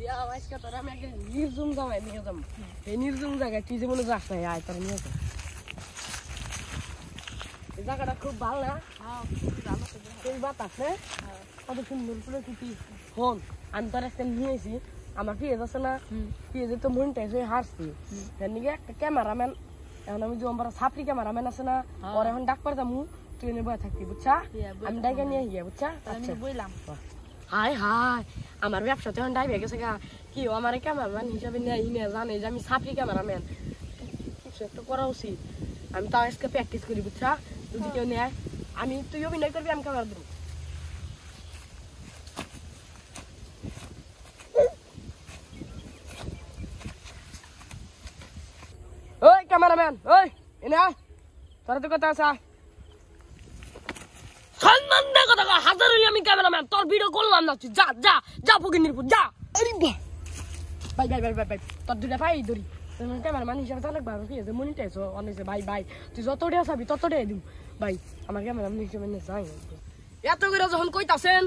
আজকে তোর আমি একটা নির্জুম জায়গায় নিয়ে যাবো। এই নির্জুম জায়গায় তুই যেমন যাস না, আয় তোর নিয়ে যা। এই জায়গাটা খুব ভালো না? সেই বাতাস না? কত সুন্দর প্রকৃতি। শোন, আমি তোর আজকে নিয়ে এসি, আমার পেঁয়াজ আছে না, পেঁয়াজে তো মনটাইছে হারছি। এর একটা ক্যামেরাম্যান, এখন আমি যে আমার ছাত্রী ক্যামেরাম্যান আছে না, ওর এখন ডাক পারতাম, তুই এনে বয়ে থাকবি, বুঝছা? আমি ডাইকা নিয়ে গিয়ে, বুঝছা? বললাম হাই হাই, আমার ব্যবসাতে এখন ডাইবে গেছে গা। কি আমার ক্যামেরাম্যান হিসাবে নিয়ে জানে যে আমি ছাত্রী ক্যামেরাম্যান, কিছু একটা করা উচিত। আমি তাও আজকে প্র্যাকটিস করি, বুঝছা? যদি কেউ নেয়, আমি তুই অভিনয় করবি, আমি ক্যামেরা দেবো। ওই ক্যামেরাম্যান, ওই এনে আয়, তোর তো কথা আছে। সম্মান দে কথা, হাজার হইলে আমি ক্যামেরাম্যান, তোর ভিডিও করলাম না। যা যা যা, ফকিরপুর যা। আরে বাহ, ভাই ভাই ভাই ভাই ভাই, তোর দুটা ভাই ধরি ক্যামেরাম্যান হিসাবে চালাক ভালো, ঠিক আছে? মনিটাইজ অনেকে ভাই ভাই, তুই যতটা চাবি ততটাই দিম ভাই। আমার ক্যামেরাম্যান হিসাবে যাই এত করে যখন কইতাছেন,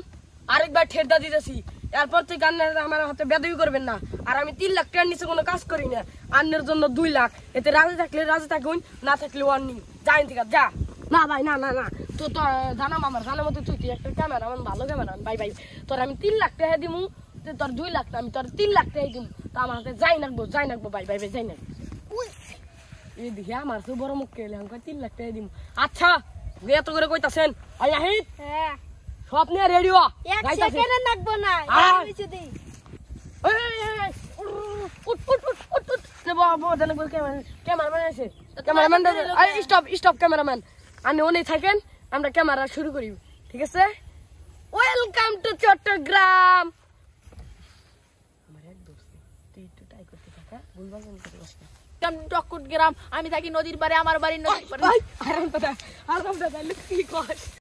আরেকবার ঠেরদা দিতেছি। এরপর তুই গানের আমার হাতে বেদবি করবেন না। আর আমি 3 লাখ টাকার নিচে কোনো কাজ করি না। আন্নের জন্য 2 লাখ, এতে রাজি থাকলে রাজি থাকুন, না থাকলে ওয়ার্নিং। যাই ঠিক আছে, যা। না ভাই, না না না, তো তোর জানাম, আমার জানার মতো তুই একটা ক্যামেরাম্যান, ভালো ক্যামেরাম্যান ভাই ভাই। তোর আমি 3 লাখ টাকা দিমু, তোর 2 লাখ না, আমি তোর 3 লাখ টাকা দিম। তো আমার হাতে যাই নাকবো ভাই ভাই ভাই, যাই নাকবো। এই দেখি আমার তো বড় মুখ কেলে, আমি 3 লাখ টাকা দিম। আচ্ছা, এত করে কইতাছেন, আই আহিত সব নিয়ে রেডি হ। এক সেকেন্ডে নাকবো না, নিচে দেই। ক্যামেরাম্যান আছে, ক্যামেরাম্যান স্টপ ক্যামেরাম্যান, আপনি ওনে থাকেন, আমরা ক্যামেরা শুরু করি, ঠিক আছে? Welcome to Chattogram. আমার এক দোস্ত, তুই একটু ট্রাই করতে থাকা, ভুলভাল চট্টগ্রাম, আমি থাকি নদীর পারে, আমার বাড়ি নদীর পারে। আরাম দাদা, কি কর।